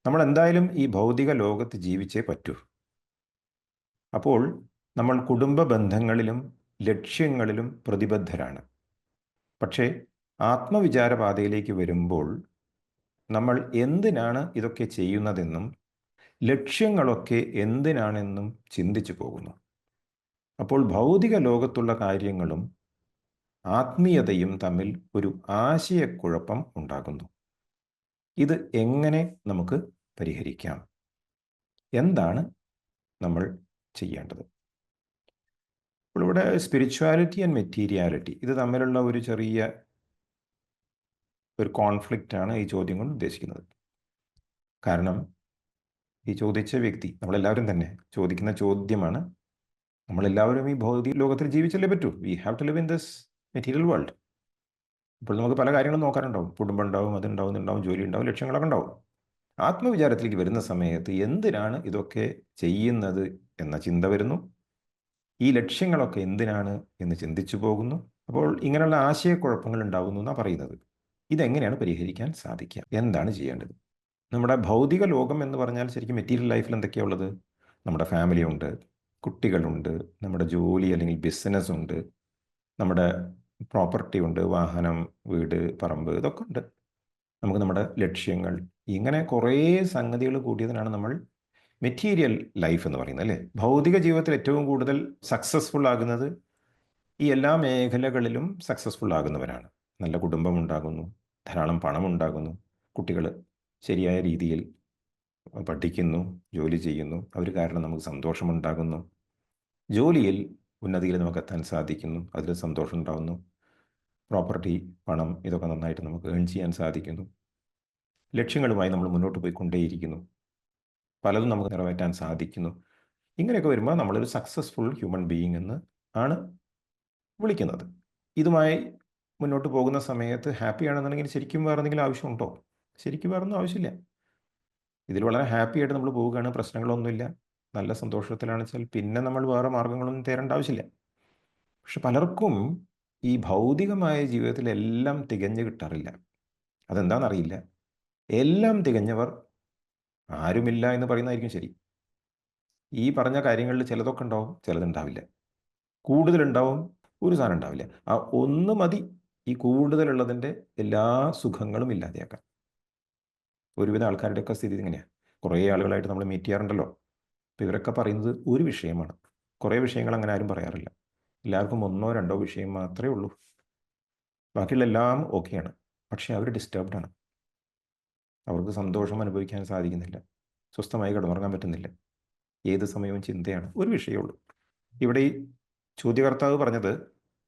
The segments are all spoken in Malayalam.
നമ്മൾ എന്തായാലും ഈ ഭൗതിക ലോകത്ത് ജീവിച്ചേ പറ്റൂ. അപ്പോൾ നമ്മൾ കുടുംബ ബന്ധങ്ങളിലും ലക്ഷ്യങ്ങളിലും പ്രതിബദ്ധരാണ്. പക്ഷേ ആത്മവിചാരപാതയിലേക്ക് വരുമ്പോൾ നമ്മൾ എന്തിനാണ് ഇതൊക്കെ ചെയ്യുന്നതെന്നും ലക്ഷ്യങ്ങളൊക്കെ എന്തിനാണെന്നും ചിന്തിച്ചു പോകുന്നു. അപ്പോൾ ഭൗതിക ലോകത്തുള്ള കാര്യങ്ങളും ആത്മീയതയും തമ്മിൽ ഒരു ആശയക്കുഴപ്പം ഉണ്ടാകുന്നു. ഇത് എങ്ങനെ നമുക്ക് പരിഹരിക്കാം? എന്താണ് നമ്മൾ ചെയ്യേണ്ടത്? അപ്പോൾ ഇവിടെ സ്പിരിച്വാലിറ്റി ആൻഡ് മെറ്റീരിയാലിറ്റി ഇത് തമ്മിലുള്ള ഒരു ചെറിയ കോൺഫ്ലിക്റ്റ് ആണ് ഈ ചോദ്യം കൊണ്ട് ഉദ്ദേശിക്കുന്നത്. കാരണം ഈ ചോദിച്ച വ്യക്തി, നമ്മളെല്ലാവരും തന്നെ ചോദിക്കുന്ന ചോദ്യമാണ്, നമ്മളെല്ലാവരും ഈ ഭൗതിക ലോകത്തിൽ ജീവിച്ചല്ലേ പറ്റൂ. We have to live in this material world. അപ്പോൾ നമുക്ക് പല കാര്യങ്ങളും നോക്കാനുണ്ടാവും. കുടുംബം ഉണ്ടാവും, അതുണ്ടാവും, ഇതുണ്ടാവും, ജോലി ഉണ്ടാവും, ലക്ഷ്യങ്ങളൊക്കെ ഉണ്ടാവും. ആത്മവിചാരത്തിലേക്ക് വരുന്ന സമയത്ത് എന്തിനാണ് ഇതൊക്കെ ചെയ്യുന്നത് എന്ന ചിന്ത വരുന്നു. ഈ ലക്ഷ്യങ്ങളൊക്കെ എന്തിനാണ് എന്ന് ചിന്തിച്ചു പോകുന്നു. അപ്പോൾ ഇങ്ങനെയുള്ള ആശയക്കുഴപ്പങ്ങൾ ഉണ്ടാകുന്നു എന്നാണ് പറയുന്നത്. ഇതെങ്ങനെയാണ് പരിഹരിക്കാൻ സാധിക്കുക? എന്താണ് ചെയ്യേണ്ടത്? നമ്മുടെ ഭൗതിക ലോകം എന്ന് പറഞ്ഞാൽ ശരിക്കും മെറ്റീരിയൽ ലൈഫിൽ എന്തൊക്കെയാണ് ഉള്ളത്? നമ്മുടെ ഫാമിലി ഉണ്ട്, കുട്ടികളുണ്ട്, നമ്മുടെ ജോലി അല്ലെങ്കിൽ ബിസിനസ് ഉണ്ട്, നമ്മുടെ പ്രോപ്പർട്ടി ഉണ്ട്, വാഹനം, വീട്, പറമ്പ്, ഇതൊക്കെ ഉണ്ട്. നമുക്ക് നമ്മുടെ ലക്ഷ്യങ്ങൾ, ഇങ്ങനെ കുറേ സംഗതികൾ കൂടിയതിനാണ് നമ്മൾ മെറ്റീരിയൽ ലൈഫ് എന്ന് പറയുന്നത്, അല്ലേ? ഭൗതിക ജീവിതത്തിൽ ഏറ്റവും കൂടുതൽ സക്സസ്ഫുൾ ആകുന്നത് ഈ എല്ലാ മേഖലകളിലും സക്സസ്ഫുൾ ആകുന്നവരാണ്. നല്ല കുടുംബം ഉണ്ടാകുന്നു, ധാരാളം പണം ഉണ്ടാകുന്നു, കുട്ടികൾ ശരിയായ രീതിയിൽ പഠിക്കുന്നു, ജോലി ചെയ്യുന്നു, അവർ കാരണം നമുക്ക് സന്തോഷമുണ്ടാകുന്നു, ജോലിയിൽ ഉന്നതിയിൽ നമുക്ക് എത്താൻ സാധിക്കുന്നു, അതിൽ സന്തോഷം ഉണ്ടാകുന്നു, പ്രോപ്പർട്ടി, പണം, ഇതൊക്കെ നന്നായിട്ട് നമുക്ക് ഏൺ ചെയ്യാൻ സാധിക്കുന്നു, ലക്ഷ്യങ്ങളുമായി നമ്മൾ മുന്നോട്ട് പോയിക്കൊണ്ടേയിരിക്കുന്നു, പലതും നമുക്ക് നിറവേറ്റാൻ സാധിക്കുന്നു. ഇങ്ങനെയൊക്കെ വരുമ്പോൾ നമ്മളൊരു സക്സസ്ഫുൾ ഹ്യൂമൻ ബീയിങ് എന്ന് ആണ് വിളിക്കുന്നത്. ഇതുമായി മുന്നോട്ട് പോകുന്ന സമയത്ത് ഹാപ്പി ആണെന്നുണ്ടെങ്കിൽ ശരിക്കും വേറെ എന്തെങ്കിലും ആവശ്യമുണ്ടോ? ശരിക്കും വേറെ ഒന്നും ആവശ്യമില്ല. ഇതിൽ വളരെ ഹാപ്പി ആയിട്ട് നമ്മൾ പോവുകയാണ്, പ്രശ്നങ്ങളൊന്നുമില്ല, നല്ല സന്തോഷത്തിലാണെന്ന് വെച്ചാൽ പിന്നെ നമ്മൾ വേറെ മാർഗങ്ങളൊന്നും തേടേണ്ട ആവശ്യമില്ല. പക്ഷെ പലർക്കും ഈ ഭൗതികമായ ജീവിതത്തിൽ എല്ലാം തികഞ്ഞു കിട്ടാറില്ല. അതെന്താണെന്നറിയില്ല. എല്ലാം തികഞ്ഞവർ ആരുമില്ല എന്ന് പറയുന്നതായിരിക്കും ശരി. ഈ പറഞ്ഞ കാര്യങ്ങളിൽ ചിലതൊക്കെ ഉണ്ടാവും, ചിലതുണ്ടാവില്ല. കൂടുതലുണ്ടാവും, ഒരു സാധനം ഉണ്ടാവില്ല. ആ ഒന്ന് മതി ഈ കൂടുതലുള്ളതിൻ്റെ എല്ലാ സുഖങ്ങളും ഇല്ലാതെയാക്കാൻ. ഒരുവിധ ആൾക്കാരുടെയൊക്കെ സ്ഥിതി ഇങ്ങനെയാണ്. കുറേ ആളുകളായിട്ട് നമ്മൾ മീറ്റ് ചെയ്യാറുണ്ടല്ലോ. അപ്പോൾ ഇവരൊക്കെ പറയുന്നത് ഒരു വിഷയമാണ്. കുറേ വിഷയങ്ങൾ അങ്ങനെ ആരും പറയാറില്ല. എല്ലാവർക്കും ഒന്നോ രണ്ടോ വിഷയം മാത്രമേ ഉള്ളൂ. ബാക്കിയുള്ള എല്ലാം ഓക്കെയാണ്. പക്ഷേ അവർ ഡിസ്റ്റർബ്ഡാണ്. അവർക്ക് സന്തോഷം അനുഭവിക്കാൻ സാധിക്കുന്നില്ല, സ്വസ്ഥമായി കിടന്നുറങ്ങാൻ പറ്റുന്നില്ല, ഏത് സമയവും ചിന്തയാണ്, ഒരു വിഷയമുള്ളൂ. ഇവിടെ ഈ ചോദ്യകർത്താവ് പറഞ്ഞത്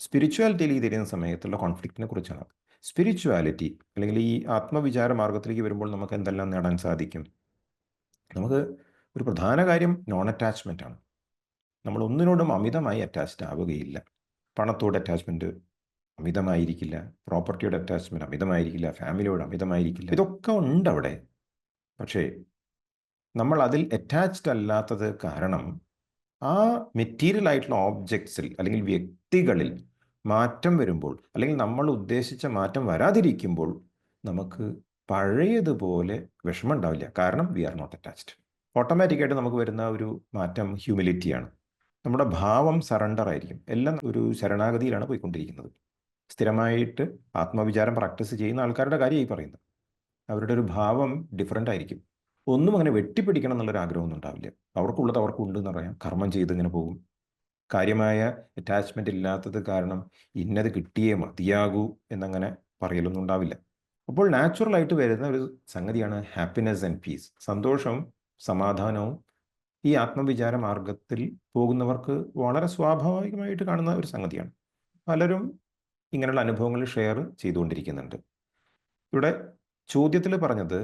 സ്പിരിച്വാലിറ്റിയിൽ തിരിയുന്ന സമയത്തുള്ള കോൺഫ്ലിക്റ്റിനെ കുറിച്ചാണ്. സ്പിരിച്വാലിറ്റി അല്ലെങ്കിൽ ഈ ആത്മവിചാര മാർഗത്തിലേക്ക് വരുമ്പോൾ നമുക്ക് എന്തെല്ലാം നേടാൻ സാധിക്കും? നമുക്ക് ഒരു പ്രധാന കാര്യം നോൺ അറ്റാച്ച്മെൻ്റ് ആണ്. നമ്മൾ ഒന്നിനോടും അമിതമായി അറ്റാച്ച്ഡ് ആവുകയില്ല. പണത്തോട് അറ്റാച്ച്മെൻറ്റ് അമിതമായിരിക്കില്ല, പ്രോപ്പർട്ടിയോട് അറ്റാച്ച്മെൻറ്റ് അമിതമായിരിക്കില്ല, ഫാമിലിയോട് അമിതമായിരിക്കില്ല. ഇതൊക്കെ ഉണ്ട് അവിടെ. പക്ഷേ നമ്മൾ അതിൽ അറ്റാച്ച്ഡ് അല്ലാത്തത് കാരണം ആ മെറ്റീരിയൽ ആയിട്ടുള്ള ഓബ്ജക്ട്സിൽ അല്ലെങ്കിൽ വ്യക്തികളിൽ മാറ്റം വരുമ്പോൾ, അല്ലെങ്കിൽ നമ്മൾ ഉദ്ദേശിച്ച മാറ്റം വരാതിരിക്കുമ്പോൾ നമുക്ക് പഴയതുപോലെ വിഷമം ഉണ്ടാവില്ല. കാരണം വി ആർ നോട്ട് അറ്റാച്ച്ഡ്. ഓട്ടോമാറ്റിക്കായിട്ട് നമുക്ക് വരുന്ന ഒരു മാറ്റം ഹ്യൂമിലിറ്റിയാണ്. നമ്മുടെ ഭാവം സറണ്ടർ ആയിരിക്കും. എല്ലാം ഒരു ശരണാഗതിയിലാണ് പോയിക്കൊണ്ടിരിക്കുന്നത്. സ്ഥിരമായിട്ട് ആത്മവിചാരം പ്രാക്ടീസ് ചെയ്യുന്ന ആൾക്കാരുടെ കാര്യമായി പറയുന്നത്. അവരുടെ ഒരു ഭാവം ഡിഫറൻ്റ് ആയിരിക്കും. ഒന്നും അങ്ങനെ വെട്ടിപ്പിടിക്കണം എന്നുള്ളൊരു ആഗ്രഹമൊന്നും ഉണ്ടാവില്ല. അവർക്കുള്ളത് അവർക്കുണ്ട് എന്ന് പറയാം, കർമ്മം ചെയ്ത് ഇങ്ങനെ പോകും. കാര്യമായ അറ്റാച്ച്മെൻ്റ് ഇല്ലാത്തത് കാരണം ഇന്നത് കിട്ടിയേ മതിയാകൂ എന്നങ്ങനെ പറയലൊന്നും ഉണ്ടാവില്ല. അപ്പോൾ നാച്ചുറലായിട്ട് വരുന്ന ഒരു സംഗതിയാണ് ഹാപ്പിനെസ് ആൻഡ് പീസ്. സന്തോഷവും സമാധാനവും ഈ ആത്മവിചാര മാർഗത്തിൽ പോകുന്നവർക്ക് വളരെ സ്വാഭാവികമായിട്ട് കാണുന്ന ഒരു സംഗതിയാണ്. പലരും ഇങ്ങനെയുള്ള അനുഭവങ്ങൾ ഷെയർ ചെയ്തുകൊണ്ടിരിക്കുന്നുണ്ട്. ഇവിടെ ചോദ്യത്തിൽ പറഞ്ഞത്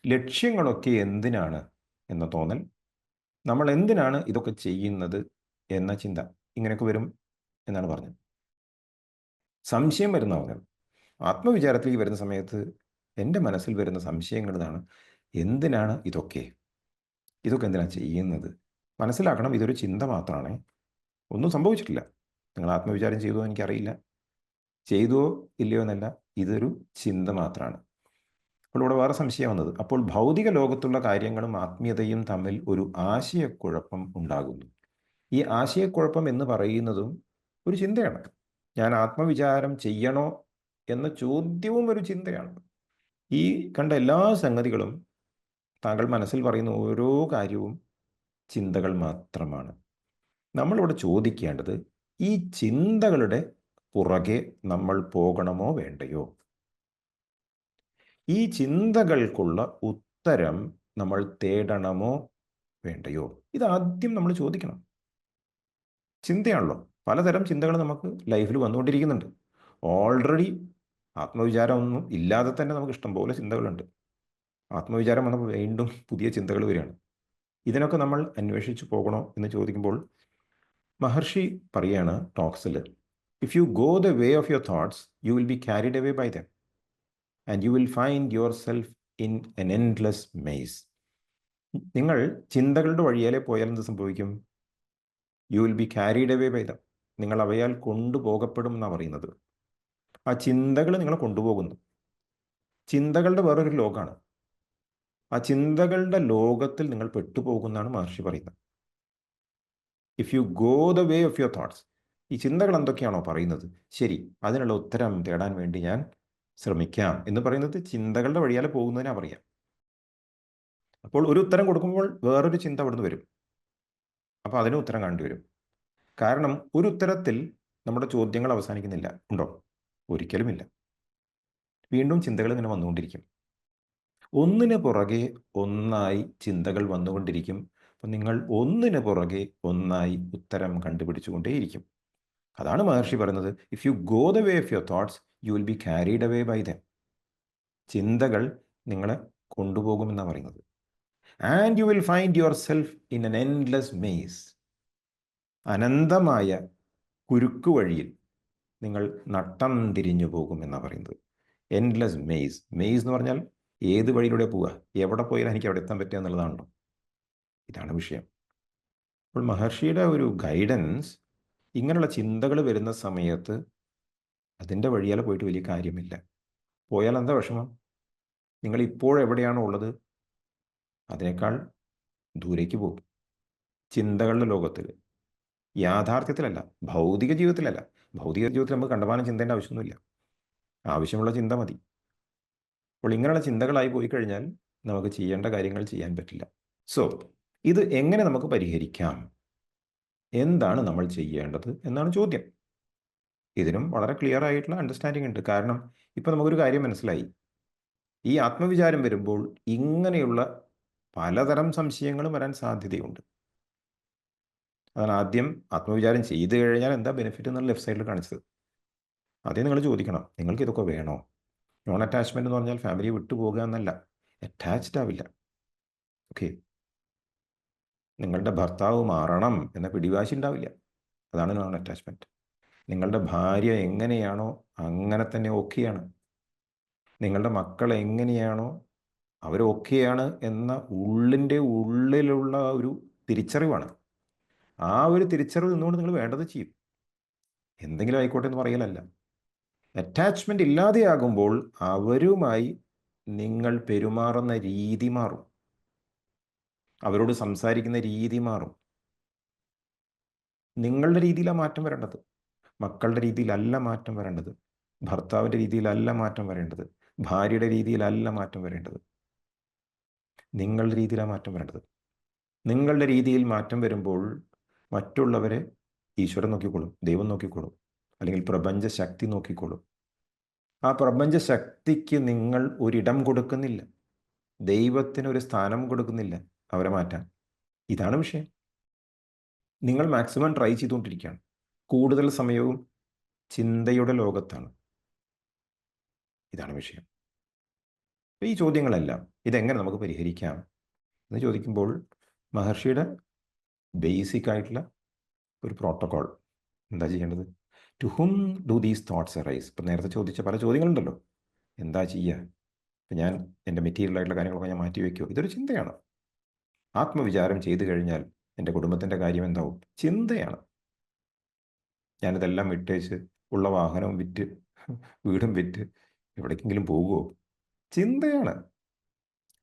ലക്ഷ്യങ്ങളൊക്കെ എന്തിനാണ് എന്ന തോന്നൽ, നമ്മൾ എന്തിനാണ് ഇതൊക്കെ ചെയ്യുന്നത് എന്ന ചിന്ത, ഇങ്ങനെയൊക്കെ വരും എന്നാണ് പറഞ്ഞത്. സംശയം വരുന്ന പറഞ്ഞത് ആത്മവിചാരത്തിലേക്ക് വരുന്ന സമയത്ത് എൻ്റെ മനസ്സിൽ വരുന്ന സംശയങ്ങൾ ഇതാണ്: എന്തിനാണ് ഇതൊക്കെ എന്തിനാണ് ചെയ്യുന്നത്? മനസ്സിലാക്കണം, ഇതൊരു ചിന്ത മാത്രമാണ്, ഒന്നും സംഭവിച്ചിട്ടില്ല. നിങ്ങൾ ആത്മവിചാരം ചെയ്തോ എനിക്കറിയില്ല, ചെയ്തോ ഇല്ലയോ എന്നല്ല, ഇതൊരു ചിന്ത മാത്രമാണ്. അപ്പോൾ ഇവിടെ വേറെ സംശയം വന്നത്, അപ്പോൾ ഭൗതിക ലോകത്തുള്ള കാര്യങ്ങളും ആത്മീയതയും തമ്മിൽ ഒരു ആശയക്കുഴപ്പം ഉണ്ടാകുന്നു. ഈ ആശയക്കുഴപ്പം എന്ന് പറയുന്നതും ഒരു ചിന്തയാണ്. ഞാൻ ആത്മവിചാരം ചെയ്യണോ എന്ന ചോദ്യവും ഒരു ചിന്തയാണ്. ഈ കണ്ട എല്ലാ സംഗതികളും, താങ്കൾ മനസ്സിൽ പറയുന്ന ഓരോ കാര്യവും ചിന്തകൾ മാത്രമാണ്. നമ്മളിവിടെ ചോദിക്കേണ്ടത്, ഈ ചിന്തകളുടെ പുറകെ നമ്മൾ പോകണമോ വേണ്ടയോ? ഈ ചിന്തകൾക്കുള്ള ഉത്തരം നമ്മൾ തേടണമോ വേണ്ടയോ? ഇതാദ്യം നമ്മൾ ചോദിക്കണം. ചിന്തയാണല്ലോ, പലതരം ചിന്തകൾ നമുക്ക് ലൈഫിൽ വന്നുകൊണ്ടിരിക്കുന്നുണ്ട്. ഓൾറെഡി ആത്മവിചാരമൊന്നും ഇല്ലാതെ തന്നെ നമുക്ക് ഇഷ്ടംപോലെ ചിന്തകളുണ്ട്. ആത്മവിചാരം വന്നപ്പോൾ വീണ്ടും പുതിയ ചിന്തകൾ വരികയാണ്. ഇതിനൊക്കെ നമ്മൾ അന്വേഷിച്ചു പോകണോ എന്ന് ചോദിക്കുമ്പോൾ മഹർഷി പറയാണ് ടോക്സിൽ, if you go the way of your thoughts you will be carried away by them and you will find yourself in an endless maze. നിങ്ങൾ ചിന്തകളുടെ വഴിയാലെ പോയാൽ എന്ത് സംഭവിക്കും? You will be carried away by them. നിങ്ങൾ അവയാൽ കൊണ്ടുപോകപ്പെടും എന്നാണ് പറയുന്നത്. ആ ചിന്തകൾ നിങ്ങളെ കൊണ്ടുപോകുന്നു. ചിന്തകളുടെ വേറൊരു ലോകമാണ്. ആ ചിന്തകളുടെ ലോകത്തിൽ നിങ്ങൾ പെട്ടുപോകുന്നതാണ് മഹർഷി പറയുന്നത്. If you go the way of your thoughts, ഈ ചിന്തകൾ എന്തൊക്കെയാണോ പറയുന്നത്, ശരി, അതിനുള്ള ഉത്തരം തേടാൻ വേണ്ടി ഞാൻ ശ്രമിക്കാം എന്ന് പറയുന്നത് ചിന്തകളുടെ വഴിയാലെ പോകുന്നതിനാ പറയാം. അപ്പോൾ ഒരു ഉത്തരം കൊടുക്കുമ്പോൾ വേറൊരു ചിന്ത അവിടുന്ന് വരും. അപ്പോൾ അതിന് ഉത്തരം കാണേണ്ടി വരും. കാരണം ഒരു ഉത്തരത്തിൽ നമ്മുടെ ചോദ്യങ്ങൾ അവസാനിക്കുന്നില്ല. ഉണ്ടോ? ഒരിക്കലുമില്ല. വീണ്ടും ചിന്തകൾ ഇങ്ങനെ വന്നുകൊണ്ടിരിക്കും. ഒന്നിന് പുറകെ ഒന്നായി ചിന്തകൾ വന്നുകൊണ്ടിരിക്കും. അപ്പം നിങ്ങൾ ഒന്നിന് പുറകെ ഒന്നായി ഉത്തരം കണ്ടുപിടിച്ചുകൊണ്ടേയിരിക്കും. അതാണ് മഹർഷി പറയുന്നത്, if you go the way of your thoughts you will be carried away by them. ചിന്തകൾ നിങ്ങളെ കൊണ്ടുപോകുമെന്നാണ് പറയുന്നത്. And you will find yourself in an endless maze. അനന്തമായ കുരുക്ക് വഴിയിൽ നിങ്ങൾ നട്ടം തിരിഞ്ഞു പോകുമെന്നാണ് പറയുന്നത്. Endless maze. മെയ്സ് എന്ന് പറഞ്ഞാൽ ഏത് വഴിയിലൂടെ പോവുക, എവിടെ പോയാലും എനിക്ക് അവിടെ എത്താൻ പറ്റുക എന്നുള്ളതാണല്ലോ. ഇതാണ് വിഷയം. അപ്പോൾ മഹർഷിയുടെ ഒരു ഗൈഡൻസ്, ഇങ്ങനെയുള്ള ചിന്തകൾ വരുന്ന സമയത്ത് അതിൻ്റെ വഴിയാൽ പോയിട്ട് വലിയ കാര്യമില്ല. പോയാൽ എന്താ വിഷമം? നിങ്ങൾ ഇപ്പോഴെവിടെയാണോ ഉള്ളത് അതിനേക്കാൾ ദൂരേക്ക് പോകും. ചിന്തകളുടെ ലോകത്തിൽ, യാഥാർത്ഥ്യത്തിലല്ല, ഭൗതിക ജീവിതത്തിലല്ല. ഭൗതിക ജീവിതത്തിൽ നമുക്ക് കണ്ടമാനം ചിന്തേണ്ട ആവശ്യമൊന്നുമില്ല. ആവശ്യമുള്ള ചിന്ത മതി. അപ്പോൾ ഇങ്ങനെയുള്ള ചിന്തകളായി പോയി കഴിഞ്ഞാൽ നമുക്ക് ചെയ്യേണ്ട കാര്യങ്ങൾ ചെയ്യാൻ പറ്റില്ല. സോ ഇത് എങ്ങനെ നമുക്ക് പരിഹരിക്കാം? എന്താണ് നമ്മൾ ചെയ്യേണ്ടത് എന്നാണ് ചോദ്യം. ഇതിനും വളരെ ക്ലിയർ ആയിട്ടുള്ള അണ്ടർസ്റ്റാൻഡിങ് ഉണ്ട്. കാരണം ഇപ്പം നമുക്കൊരു കാര്യം മനസ്സിലായി, ഈ ആത്മവിചാരം വരുമ്പോൾ ഇങ്ങനെയുള്ള പലതരം സംശയങ്ങളും വരാൻ സാധ്യതയുണ്ട്. അതാണ് ആദ്യം ആത്മവിചാരം ചെയ്തു കഴിഞ്ഞാൽ എന്താ ബെനിഫിറ്റ് എന്നുള്ള ലെഫ്റ്റ് സൈഡിൽ കാണിച്ചത്. ആദ്യം നിങ്ങൾ ചോദിക്കണം, നിങ്ങൾക്ക് ഇതൊക്കെ വേണോ? നോൺ അറ്റാച്ച്മെന്റ് എന്ന് പറഞ്ഞാൽ ഫാമിലി വിട്ടുപോകുക എന്നല്ല, അറ്റാച്ച്ഡ് ആവില്ല. ഓക്കെ, നിങ്ങളുടെ ഭർത്താവ് മാറണം എന്ന പിടിവാശി ഉണ്ടാവില്ല. അതാണ് നോൺ അറ്റാച്ച്മെന്റ്. നിങ്ങളുടെ ഭാര്യ എങ്ങനെയാണോ അങ്ങനെ തന്നെ ഓക്കെയാണ്. നിങ്ങളുടെ മക്കൾ എങ്ങനെയാണോ അവർ ഓക്കെയാണ് എന്ന ഉള്ളിൻ്റെ ഉള്ളിലുള്ള ഒരു തിരിച്ചറിവാണ്. ആ ഒരു തിരിച്ചറിവ് നിന്നുകൊണ്ട് നിങ്ങൾ വേണ്ടത് ചെയ്യും. എന്തെങ്കിലും ആയിക്കോട്ടെ എന്ന് പറയലല്ല. അറ്റാച്ച്മെന്റ് ഇല്ലാതെയാകുമ്പോൾ അവരുമായി നിങ്ങൾ പെരുമാറുന്ന രീതി മാറും. അവരോട് സംസാരിക്കുന്ന രീതി മാറും. നിങ്ങളുടെ രീതിയിലാണ് മാറ്റം വരേണ്ടത്. മക്കളുടെ രീതിയിലല്ല മാറ്റം വരേണ്ടത്. ഭർത്താവിൻ്റെ രീതിയിലല്ല മാറ്റം വരേണ്ടത്. ഭാര്യയുടെ രീതിയിലല്ല മാറ്റം വരേണ്ടത്. നിങ്ങളുടെ രീതിയിലാണ് മാറ്റം വരേണ്ടത്. നിങ്ങളുടെ രീതിയിൽ മാറ്റം വരുമ്പോൾ മറ്റുള്ളവരെ ഈശ്വരൻ നോക്കിക്കോളും, ദൈവം നോക്കിക്കോളും, അല്ലെങ്കിൽ പ്രപഞ്ച ശക്തി നോക്കിക്കോളും. ആ പ്രപഞ്ച ശക്തിക്ക് നിങ്ങൾ ഒരിടം കൊടുക്കുന്നില്ല, ദൈവത്തിന് ഒരു സ്ഥാനം കൊടുക്കുന്നില്ല അവരെ മാറ്റാൻ. ഇതാണ് വിഷയം. നിങ്ങൾ മാക്സിമം ട്രൈ ചെയ്തുകൊണ്ടിരിക്കുകയാണ്. കൂടുതൽ സമയവും ചിന്തയുടെ ലോകത്താണ്. ഇതാണ് വിഷയം. ഈ ചോദ്യങ്ങളെല്ലാം ഇതെങ്ങനെ നമുക്ക് പരിഹരിക്കാം എന്ന് ചോദിക്കുമ്പോൾ മഹർഷിയുടെ ബേസിക് ആയിട്ടുള്ള ഒരു പ്രോട്ടോകോൾ എന്താ ചെയ്യേണ്ടത്? To whom do these thoughts arise. ഇപ്പം നേരത്തെ ചോദിച്ച പല ചോദ്യങ്ങളുണ്ടല്ലോ, എന്താ ചെയ്യുക? ഇപ്പം ഞാൻ എൻ്റെ മെറ്റീരിയൽ ആയിട്ടുള്ള കാര്യങ്ങളൊക്കെ ഞാൻ മാറ്റി വയ്ക്കുമോ? ഇതൊരു ചിന്തയാണ്. ആത്മവിചാരം ചെയ്തു കഴിഞ്ഞാൽ എൻ്റെ കുടുംബത്തിൻ്റെ കാര്യം എന്താവും? ചിന്തയാണ്. ഞാനിതെല്ലാം വിട്ടേച്ച് ഉള്ള വാഹനവും വിറ്റ് വീടും വിറ്റ് എവിടേക്കെങ്കിലും പോകുമോ? ചിന്തയാണ്.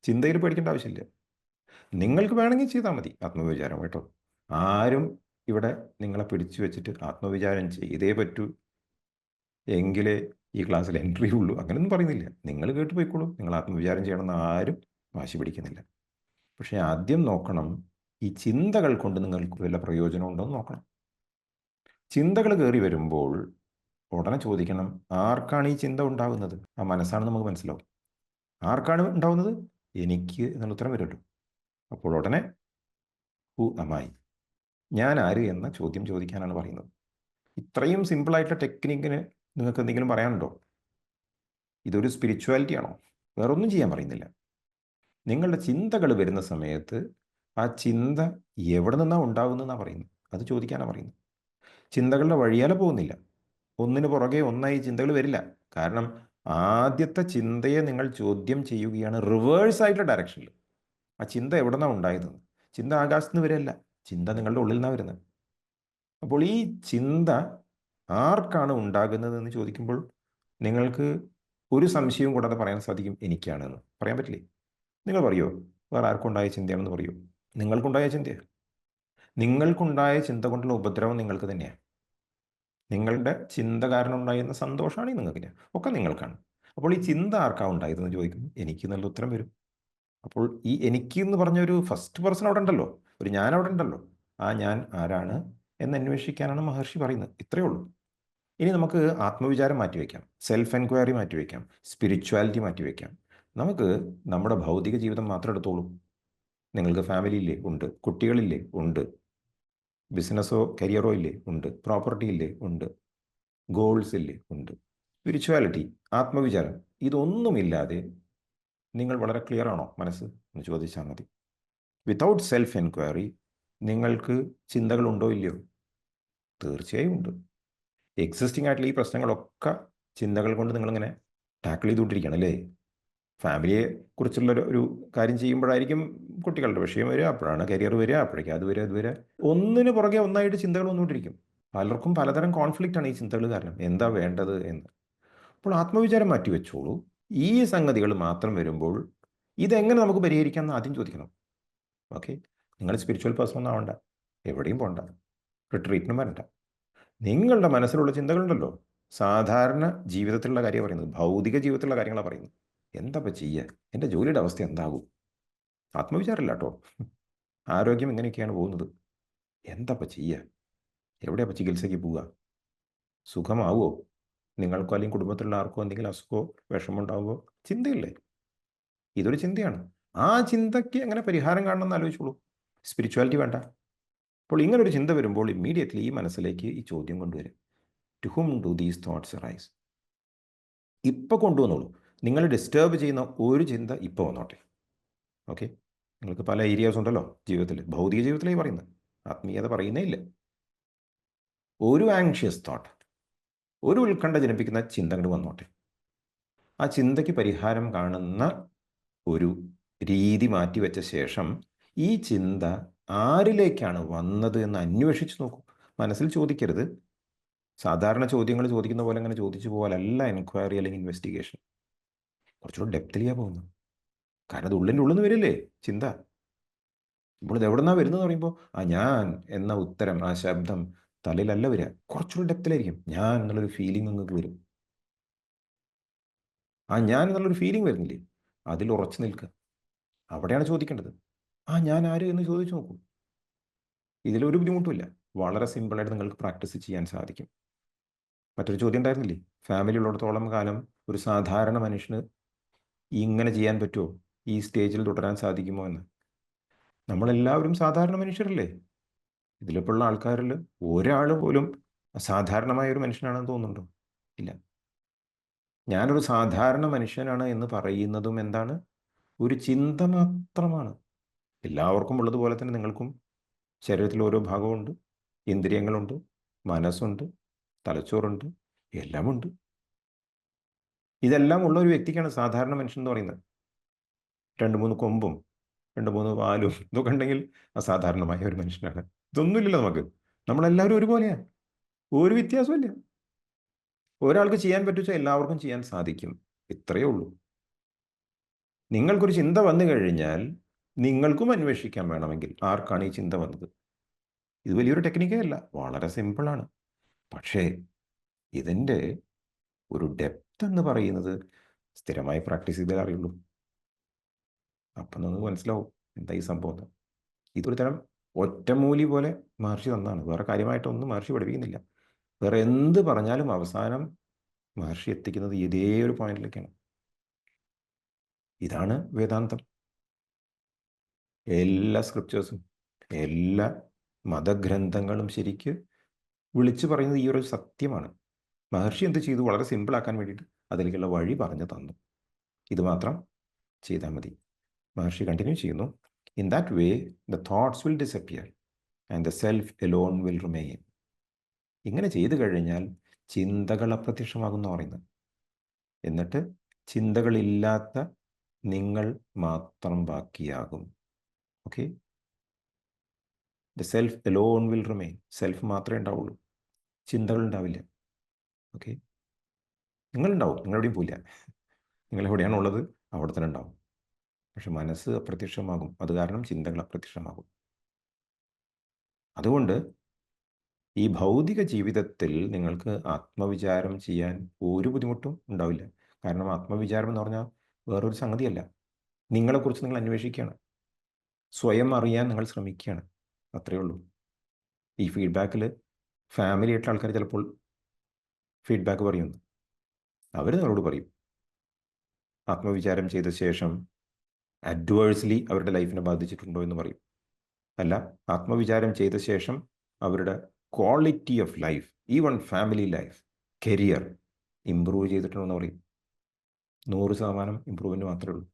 ചിന്തയിൽ പേടിക്കേണ്ട ആവശ്യമില്ല. നിങ്ങൾക്ക് വേണമെങ്കിൽ ചെയ്താൽ മതി ആത്മവിചാരം, കേട്ടോ. ആരും ഇവിടെ നിങ്ങളെ പിടിച്ചു വെച്ചിട്ട് ആത്മവിചാരം ചെയ്തേ പറ്റൂ, എങ്കിലേ ഈ ക്ലാസ്സിൽ എൻട്രി ഉള്ളൂ, അങ്ങനെയൊന്നും പറയുന്നില്ല. നിങ്ങൾ കേട്ട് പോയിക്കോളൂ. നിങ്ങൾ ആത്മവിചാരം ചെയ്യണമെന്ന് ആരും വാശി പിടിക്കുന്നില്ല. പക്ഷേ ആദ്യം നോക്കണം, ഈ ചിന്തകൾ കൊണ്ട് നിങ്ങൾക്ക് വല്ല പ്രയോജനം ഉണ്ടോ എന്ന് നോക്കണം. ചിന്തകൾ കയറി വരുമ്പോൾ ഉടനെ ചോദിക്കണം, ആർക്കാണ് ഈ ചിന്ത ഉണ്ടാകുന്നത്? ആ മനസ്സാണെന്ന് നമുക്ക് മനസ്സിലാവും. ആർക്കാണ് ഉണ്ടാവുന്നത്? എനിക്ക് എന്നുള്ള ഉത്തരം വരുമല്ലോ. അപ്പോൾ ഉടനെ ഹു അമായി, ഞാൻ ആര് എന്ന ചോദ്യം ചോദിക്കാനാണ് പറയുന്നത്. ഇത്രയും സിമ്പിളായിട്ടുള്ള ടെക്നിക്കിന് നിങ്ങൾക്ക് എന്തെങ്കിലും പറയാനുണ്ടോ? ഇതൊരു സ്പിരിച്വാലിറ്റി ആണോ? വേറൊന്നും ചെയ്യാൻ പറയുന്നില്ല. നിങ്ങളുടെ ചിന്തകൾ വരുന്ന സമയത്ത് ആ ചിന്ത എവിടെ നിന്നാണ് ഉണ്ടാകുന്നതെന്നാണ് പറയുന്നത്. അത് ചോദിക്കാനാണ് പറയുന്നത്. ചിന്തകളുടെ വഴിയാലെ പോകുന്നില്ല. ഒന്നിന് പുറകെ ഒന്നായി ചിന്തകൾ വരില്ല. കാരണം ആദ്യത്തെ ചിന്തയെ നിങ്ങൾ ചോദ്യം ചെയ്യുകയാണ് റിവേഴ്സ് ആയിട്ടുള്ള ഡയറക്ഷനിൽ. ആ ചിന്ത എവിടെ നിന്നാണ് ഉണ്ടായത്? ചിന്ത ആകാശത്ത് നിന്ന് വരില്ല, ചിന്ത നിങ്ങളുടെ ഉള്ളിൽ നിന്നാണ് വരുന്നത്. അപ്പോൾ ഈ ചിന്ത ആർക്കാണ് ഉണ്ടാകുന്നത് എന്ന് ചോദിക്കുമ്പോൾ നിങ്ങൾക്ക് ഒരു സംശയവും കൂടാതെ പറയാൻ സാധിക്കും, എനിക്കാണെന്ന് പറയാൻ പറ്റില്ലേ? നിങ്ങൾ പറയുമോ വേറെ ആർക്കുണ്ടായ ചിന്തയാണെന്ന് പറയുമോ? നിങ്ങൾക്കുണ്ടായ ചിന്തയാണ്. നിങ്ങൾക്കുണ്ടായ ചിന്ത കൊണ്ടുള്ള ഉപദ്രവം നിങ്ങൾക്ക് തന്നെയാണ്. നിങ്ങളുടെ ചിന്ത കാരണം ഉണ്ടായിരുന്ന സന്തോഷമാണ് നിങ്ങൾക്ക്, ഒക്കെ നിങ്ങൾക്കാണ്. അപ്പോൾ ഈ ചിന്ത ആർക്കാണ് ഉണ്ടായതെന്ന് ചോദിക്കുമ്പോൾ എനിക്ക് നല്ല ഉത്തരം വരും. അപ്പോൾ ഈ എനിക്ക് എന്ന് പറഞ്ഞ ഒരു ഫസ്റ്റ് പേഴ്സൺ അവിടെ ഉണ്ടല്ലോ, ഒരു ഞാൻ അവിടെ ഉണ്ടല്ലോ. ആ ഞാൻ ആരാണ് എന്ന് അന്വേഷിക്കാനാണ് മഹർഷി പറയുന്നത്. ഇത്രയേ ഉള്ളൂ. ഇനി നമുക്ക് ആത്മവിചാരം മാറ്റിവെക്കാം, സെൽഫ് എൻക്വയറി മാറ്റിവെക്കാം, സ്പിരിച്വാലിറ്റി മാറ്റിവെക്കാം. നമുക്ക് നമ്മുടെ ഭൗതിക ജീവിതം മാത്രം എടുത്തോളൂ. നിങ്ങൾക്ക് ഫാമിലി ഇല്ലേ? ഉണ്ട്. കുട്ടികളില്ലേ? ഉണ്ട്. ബിസിനസ്സോ കരിയറോ ഇല്ലേ? ഉണ്ട്. പ്രോപ്പർട്ടി ഇല്ലേ? ഉണ്ട്. ഗോൾസ് ഇല്ലേ? ഉണ്ട്. സ്പിരിച്വാലിറ്റി, ആത്മവിചാരം, ഇതൊന്നുമില്ലാതെ നിങ്ങൾ വളരെ ക്ലിയർ ആണോ മനസ്സ് എന്ന് ചോദിച്ചാൽ മതി. വിത്തൗട്ട് സെൽഫ് എൻക്വയറി നിങ്ങൾക്ക് ചിന്തകളുണ്ടോ ഇല്ലയോ? തീർച്ചയായും ഉണ്ട്. എക്സിസ്റ്റിംഗ് ആയിട്ടുള്ള ഈ പ്രശ്നങ്ങളൊക്കെ ചിന്തകൾ കൊണ്ട് നിങ്ങളിങ്ങനെ ടാക്കിൾ ചെയ്തുകൊണ്ടിരിക്കുകയാണ് അല്ലേ? ഫാമിലിയെ കുറിച്ചുള്ള ഒരു കാര്യം ചെയ്യുമ്പോഴായിരിക്കും കുട്ടികളുടെ വിഷയം വരിക, അപ്പോഴാണ് കരിയർ വരിക, അപ്പോഴേക്കും അത് വരിക, അത് വരിക. ഒന്നിന് പുറകെ ഒന്നായിട്ട് ചിന്തകൾ വന്നുകൊണ്ടിരിക്കും. പലർക്കും പലതരം കോൺഫ്ലിക്റ്റ് ആണ് ഈ ചിന്തകൾ കാരണം, എന്താ വേണ്ടത് എന്ന്. അപ്പോൾ ആത്മവിചാരം മാറ്റി വെച്ചോളൂ. ഈ സംഗതികൾ മാത്രം വരുമ്പോൾ ഇതെങ്ങനെ നമുക്ക് പരിഹരിക്കാം എന്ന് ആദ്യം ചോദിക്കണം. ഓക്കെ, നിങ്ങൾ സ്പിരിച്വൽ പേഴ്സൺ ഒന്നും ആവണ്ട, എവിടെയും പോകണ്ട, റിട്രീറ്റിനും വരണ്ട. നിങ്ങളുടെ മനസ്സിലുള്ള ചിന്തകളുണ്ടല്ലോ, സാധാരണ ജീവിതത്തിലുള്ള കാര്യം പറയുന്നത്, ഭൗതിക ജീവിതത്തിലുള്ള കാര്യങ്ങളാണ് പറയുന്നത്. എന്താ ചെയ്യുക? എൻ്റെ ജോലിയുടെ അവസ്ഥ എന്താകും? ആത്മവിചാരമില്ല കേട്ടോ. ആരോഗ്യം ഇങ്ങനെയൊക്കെയാണ് പോകുന്നത്. എന്താ ചെയ്യുക? എവിടെയാ ചികിത്സയ്ക്ക് പോവുക? സുഖമാവോ? നിങ്ങൾക്കോ അല്ലെങ്കിൽ കുടുംബത്തിലുള്ള ആർക്കോ എന്തെങ്കിലും അസുഖമോ വിഷമമുണ്ടാവുമോ? ചിന്തയില്ലേ? ഇതൊരു ചിന്തയാണ്. ആ ചിന്തയ്ക്ക് എങ്ങനെ പരിഹാരം കാണണമെന്ന് ആലോചിച്ചോളൂ. സ്പിരിച്വാലിറ്റി വേണ്ട. അപ്പോൾ ഇങ്ങനൊരു ചിന്ത വരുമ്പോൾ ഇമ്മീഡിയറ്റ്ലി ഈ മനസ്സിലേക്ക് ഈ ചോദ്യം കൊണ്ടുവരും, to whom do these thoughts rise? ഇപ്പോൾ കൊണ്ടുവന്നോളൂ. നിങ്ങൾ ഡിസ്റ്റർബ് ചെയ്യുന്ന ഒരു ചിന്ത ഇപ്പോൾ വന്നോട്ടെ. ഓക്കെ, നിങ്ങൾക്ക് പല ഏരിയാസ് ഉണ്ടല്ലോ ജീവിതത്തിൽ, ഭൗതിക ജീവിതത്തിലേ പറയുന്നത്, ആത്മീയത പറയുന്നേ ഇല്ല. ഒരു ആങ്ഷ്യസ് തോട്ട്, ഒരു ഉത്കണ്ഠ ജനിപ്പിക്കുന്ന ചിന്ത അങ്ങോട്ട് വന്നോട്ടെ. ആ ചിന്തയ്ക്ക് പരിഹാരം കാണുന്ന ഒരു രീതി മാറ്റിവെച്ച ശേഷം ഈ ചിന്ത ആരിലേക്കാണ് വന്നത് എന്ന് അന്വേഷിച്ച് നോക്കൂ. മനസ്സിൽ ചോദിക്കരുത്. സാധാരണ ചോദ്യങ്ങൾ ചോദിക്കുന്ന പോലെ അങ്ങനെ ചോദിച്ചു പോകാനല്ല എൻക്വയറി അല്ലെങ്കിൽ ഇൻവെസ്റ്റിഗേഷൻ. കുറച്ചുകൂടെ ഡെപ്തിലാണ് പോകുന്നത്. കാരണം അത് ഉള്ളിൻ്റെ ഉള്ളിൽ നിന്ന് വരില്ലേ ചിന്ത. ഇപ്പോൾ ഇത് എവിടെ നിന്നാണ് വരുന്നതെന്ന് പറയുമ്പോൾ ആ ഞാൻ എന്ന ഉത്തരം, ആ ശബ്ദം തലയിലല്ല വരിക, കുറച്ചുകൂടി ഡെപ്തിലായിരിക്കും. ഞാൻ എന്നുള്ളൊരു ഫീലിംഗ് നിങ്ങൾക്ക് വരും. ആ ഞാൻ എന്നുള്ളൊരു ഫീലിംഗ് വരുന്നില്ലേ, അതിൽ ഉറച്ചു നിൽക്കുക. അവിടെയാണ് ചോദിക്കേണ്ടത്. ആ ഞാൻ ആര് എന്ന് ചോദിച്ചു നോക്കൂ. ഇതിലൊരു ബുദ്ധിമുട്ടുമില്ല. വളരെ സിമ്പിളായിട്ട് നിങ്ങൾക്ക് പ്രാക്ടീസ് ചെയ്യാൻ സാധിക്കും. മറ്റൊരു ചോദ്യം ഉണ്ടായിരുന്നില്ലേ, ഫാമിലി ഉള്ളിടത്തോളം കാലം ഒരു സാധാരണ മനുഷ്യന് ഇങ്ങനെ ചെയ്യാൻ പറ്റുമോ, ഈ സ്റ്റേജിൽ തുടരാൻ സാധിക്കുമോ എന്ന്? നമ്മളെല്ലാവരും സാധാരണ മനുഷ്യരല്ലേ? ഇതിലിപ്പോൾ ഉള്ള ആൾക്കാരിൽ ഒരാൾ പോലും അസാധാരണമായ ഒരു മനുഷ്യനാണെന്ന് തോന്നുന്നുണ്ടോ? ഇല്ല. ഞാനൊരു സാധാരണ മനുഷ്യനാണ് എന്ന് പറയുന്നതും എന്താണ്? ഒരു ചിന്ത മാത്രമാണ്. എല്ലാവർക്കും ഉള്ളതുപോലെ തന്നെ നിങ്ങൾക്കും ശരീരത്തിൽ ഓരോ ഭാഗമുണ്ട്, ഇന്ദ്രിയങ്ങളുണ്ട്, മനസ്സുണ്ട്, തലച്ചോറുണ്ട്, എല്ലാമുണ്ട്. ഇതെല്ലാം ഉള്ള ഒരു വ്യക്തിക്കാണ് സാധാരണ മനുഷ്യൻ എന്ന് പറയുന്നത്. 2-3 കൊമ്പും 2-3 വാലും ഇതൊക്കെ ഉണ്ടെങ്കിൽ അസാധാരണമായ ഒരു മനുഷ്യനാണ്. ഇതൊന്നുമില്ലല്ലോ നമുക്ക്. നമ്മളെല്ലാവരും ഒരുപോലെയാണ്, ഒരു വ്യത്യാസമില്ല. ഒരാൾക്ക് ചെയ്യാൻ പറ്റുവെച്ചാൽ എല്ലാവർക്കും ചെയ്യാൻ സാധിക്കും. ഇത്രയേ ഉള്ളൂ. നിങ്ങൾക്കൊരു ചിന്ത വന്നു കഴിഞ്ഞാൽ നിങ്ങൾക്കും അന്വേഷിക്കാൻ വേണമെങ്കിൽ ആർക്കാണ് ഈ ചിന്ത വന്നത്. ഇത് വലിയൊരു ടെക്നിക്കേ അല്ല, വളരെ സിമ്പിളാണ്. പക്ഷേ ഇതിൻ്റെ ഒരു ഡെപ്ത് എന്ന് പറയുന്നത് സ്ഥിരമായി പ്രാക്ടീസ് ചെയ്താൽ അറിയുള്ളൂ. അപ്പം നമുക്ക് മനസ്സിലാവും എന്താ ഈ സംഭവം. ഇതൊരു തരം ഒറ്റമൂലി പോലെ മഹർഷി തന്നാണ്, വേറെ കാര്യമായിട്ടൊന്നും മഹർഷി പഠിപ്പിക്കുന്നില്ല. വേറെ എന്ത് പറഞ്ഞാലും അവസാനം മഹർഷി എത്തിക്കുന്നത് ഇതേ ഒരു പോയിന്റിലേക്കാണ്. ഇതാണ് വേദാന്തം. എല്ലാ സ്ക്രിപ്റ്റേഴ്സും എല്ലാ മതഗ്രന്ഥങ്ങളും ശരിക്ക് വിളിച്ചു പറയുന്നത് ഈ ഒരു സത്യമാണ്. മഹർഷി എന്ത് ചെയ്തു? വളരെ സിമ്പിളാക്കാൻ വേണ്ടിയിട്ട് അതിലേക്കുള്ള വഴി പറഞ്ഞു തന്നു. ഇത് മാത്രം ചെയ്താൽ മതി. മഹർഷി കണ്ടിന്യൂ ചെയ്യുന്നു, in that way the thoughts will disappear and the self alone will remain. ഇങ്ങനെ ചെയ്തു കഴിഞ്ഞാൽ ചിന്തകൾ അപ്രത്യക്ഷമാകുമെന്ന് പറയുന്നത്. എന്നിട്ട് ചിന്തകളില്ലാത്ത നിങ്ങൾ മാത്രം ബാക്കിയാകും. Okay, the self alone will remain. Self മാത്രമേ ഉണ്ടാവുള്ളൂ, ചിന്തകൾ ഉണ്ടാവില്ല. ഓക്കെ, നിങ്ങളുണ്ടാവും, നിങ്ങളെവിടെയും പോയില്ല. നിങ്ങളെവിടെയാണ് ഉള്ളത് അവിടെ തന്നെ ഉണ്ടാവും. പക്ഷെ മനസ്സ് അപ്രത്യക്ഷമാകും, അത് കാരണം ചിന്തകൾ അപ്രത്യക്ഷമാകും. അതുകൊണ്ട് ഈ ഭൗതിക ജീവിതത്തിൽ നിങ്ങൾക്ക് ആത്മവിചാരം ചെയ്യാൻ ഒരു ബുദ്ധിമുട്ടും ഉണ്ടാവില്ല. കാരണം ആത്മവിചാരം എന്ന് പറഞ്ഞാൽ വേറൊരു സംഗതിയല്ല. നിങ്ങളെക്കുറിച്ച് നിങ്ങൾ അന്വേഷിക്കുകയാണ്, സ്വയം അറിയാൻ നിങ്ങൾ ശ്രമിക്കുകയാണ്, അത്രയേ ഉള്ളൂ. ഈ ഫീഡ്ബാക്കിൽ ഫാമിലി ആയിട്ടുള്ള ആൾക്കാർ ചിലപ്പോൾ ഫീഡ്ബാക്ക് പറയുന്നു, അവർ നിങ്ങളോട് പറയും ആത്മവിചാരം ചെയ്ത ശേഷം അഡ്വേഴ്സ്ലി അവരുടെ ലൈഫിനെ ബാധിച്ചിട്ടുണ്ടോ എന്ന് പറയും. അല്ല, ആത്മവിചാരം ചെയ്ത ശേഷം അവരുടെ quality of life, even family life, career improve ചെയ്തിട്ടുണ്ടോ എന്ന് പറയും. 100% ഇമ്പ്രൂവ്മെൻറ്റ് മാത്രമേ ഉള്ളൂ.